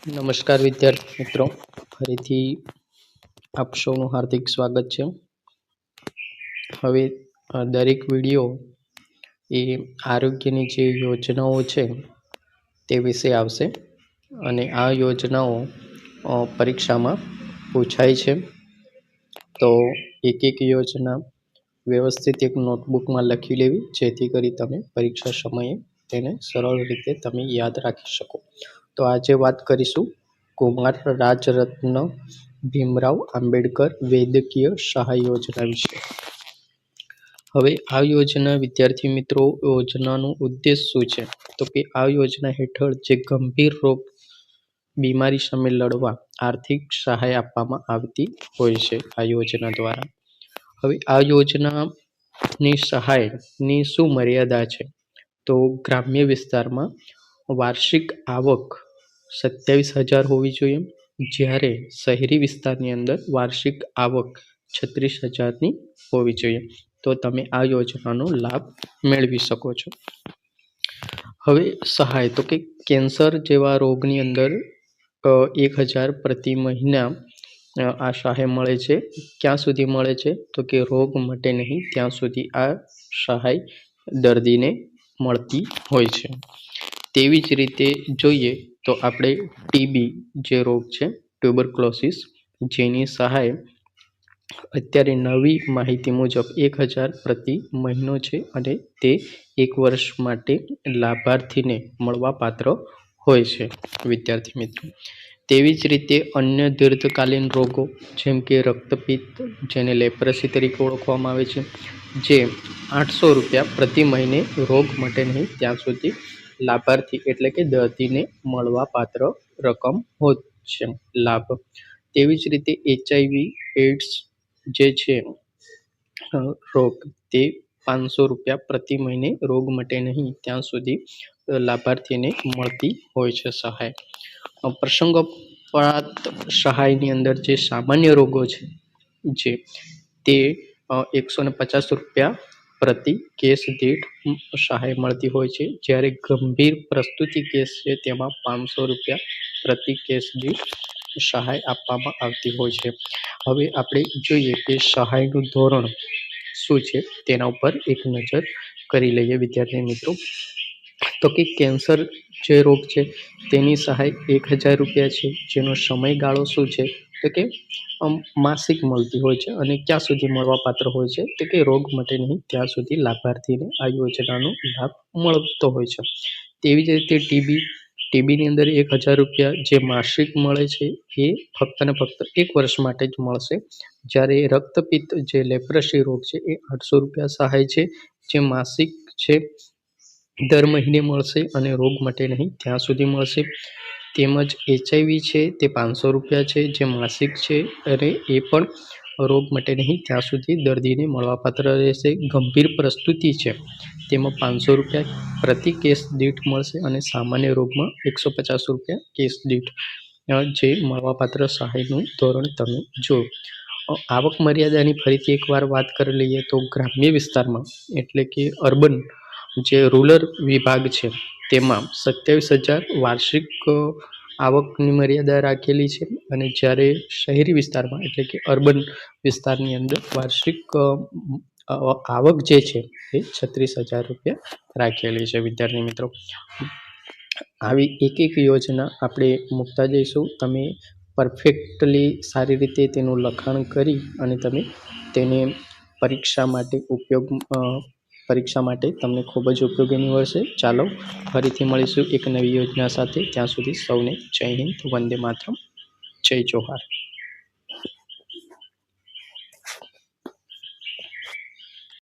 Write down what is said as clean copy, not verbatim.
નમસ્કાર વિદ્યાર્થી મિત્રો, ફરીથી આપ સૌનું હાર્દિક સ્વાગત છે. હવે દરેક વિડીયો એ આરોગ્યની જે યોજનાઓ છે તે વિશે આવશે અને આ યોજનાઓ પરીક્ષામાં પૂછાય છે. તો એક એક યોજના વ્યવસ્થિત એક નોટબુકમાં લખી લેવી, જેથી કરી તમે પરીક્ષા સમયે તેને સરળ રીતે તમે યાદ રાખી શકો. તો આજે વાત કરીશું કુમાર રાજરત્ન ભીમરાવ આંબેડકર વૈદ્યકીય સહાય યોજના વિશે. હવે આ યોજના વિદ્યાર્થી મિત્રો, યોજનાનો ઉદ્દેશ શું છે? તો કે આ યોજના હેઠળ જે ગંભીર રોગ બીમારી સામે લડવા આર્થિક સહાય આપવામાં આવતી હોય છે આ યોજના દ્વારા. હવે આ યોજનાની સહાયની શું મર્યાદા છે? તો ગ્રામ્ય વિસ્તારમાં વાર્ષિક આવક 27,000 હોવી જોઈએ, જ્યારે શહેરી વિસ્તારની અંદર વાર્ષિક આવક 36,000ની હોવી જોઈએ. તો તમે આ યોજનાનો લાભ મેળવી શકો છો. હવે સહાય, તો કે કેન્સર જેવા રોગની અંદર 1,000 પ્રતિ મહિના આ સહાય મળે છે. ક્યાં સુધી મળે છે? તો કે રોગ મટે નહીં ત્યાં સુધી આ સહાય દર્દીને મળતી હોય છે. તેવી જ રીતે જોઈએ તો આપણે ટીબી જે રોગ છે, ટ્યુબરક્લોસિસ, જેની સહાય અત્યારે નવી માહિતી મુજબ 1,000 પ્રતિ મહિનો છે અને તે 1 વર્ષ માટે લાભાર્થીને મળવાપાત્ર હોય છે વિદ્યાર્થી મિત્રો. તેવી જ રીતે અન્ય દીર્ઘકાલીન રોગો જેમ કે રક્તપિત્ત, જેને લેપ્રસી તરીકે ઓળખવામાં આવે છે, જે 800 રૂપિયા પ્રતિ મહિને રોગ મટે નહીં ત્યાં સુધી લાભાર્થી એટલે કે દર્દીને મળવાપાત્ર રકમ હોય છે લાભ. તેવી જ રીતે HIV એડ્સ જે છે રોગ, તે 500 રૂપિયા પ્રતિ મહિને રોગ મટે નહીં ત્યાં સુધી લાભાર્થીને મળતી હોય છે સહાય. પ્રસંગોપાત સહાયની અંદર જે સામાન્ય રોગો છે જે તે 150 રૂપિયા પ્રતિ કેસ દીઠ સહાય મળતી હોય છે, જ્યારે ગંભીર પ્રસ્તુતિ કેસ છે તેમાં 500 રૂપિયા પ્રતિ કેસ દીઠ સહાય આપવામાં આવતી હોય છે. હવે આપણે જોઈએ કે સહાયનું ધોરણ શું છે તેના ઉપર એક નજર કરી લઈએ વિદ્યાર્થી મિત્રો. તો કે કેન્સર જે રોગ છે તેની સહાય 1,000 રૂપિયા છે, જેનો સમયગાળો શું છે તો કે માસિક મળતી હોય છે અને ક્યાં સુધી મળવાપાત્ર હોય છે તો કે રોગ મટે નહીં ત્યાં સુધી લાભાર્થીને આ યોજનાનો લાભ મળતો હોય છે. તેવી જ રીતે ટીબીની અંદર 1,000 રૂપિયા જે માસિક મળે છે એ ફક્ત ને ફક્ત 1 વર્ષ માટે જ મળશે, જ્યારે રક્તપિત્ત જે લેપ્રસી રોગ છે એ 800 રૂપિયા સહાય છે, જે માસિક છે દર મહિને મળશે અને રોગ મટે નહીં ત્યાં સુધી મળશે. તેમજ HIV છે તે 500 રૂપિયા છે, જે માસિક છે અને એ પણ રોગ મટે નહીં ત્યાં સુધી દર્દીને મળવાપાત્ર રહેશે. ગંભીર પ્રસ્તુતિ છે તેમાં 500 રૂપિયા પ્રતિ કેસ દીઠ મળશે અને સામાન્ય રોગમાં 150 રૂપિયા કેસ દીઠ જે મળવાપાત્ર સહાયનું ધોરણ તમે જો. આવક મર્યાદાની ફરીથી એકવાર વાત કરી લઈએ તો ગ્રામ્ય વિસ્તારમાં એટલે કે અર્બન જે રૂરલ વિભાગ છે તેમાં 27,000 વાર્ષિક આવકની મર્યાદા રાખેલી છે, અને જ્યારે શહેરી વિસ્તારમાં એટલે કે અર્બન વિસ્તારની અંદર વાર્ષિક આવક જે છે એ 36,000 રૂપિયા રાખેલી છે વિદ્યાર્થી મિત્રો. આવી એક એક યોજના આપણે મૂકતા જઈશું. તમે પરફેક્ટલી સારી રીતે તેનું લખાણ કરી અને તમે તેને પરીક્ષા માટે તમને ખૂબ જ ઉપયોગી નીવડશે. ચાલો ફરીથી મળીશું એક નવી યોજના સાથે. ત્યાં સુધી સૌને જય હિન્દ, વંદે માતરમ, જય જોહાર.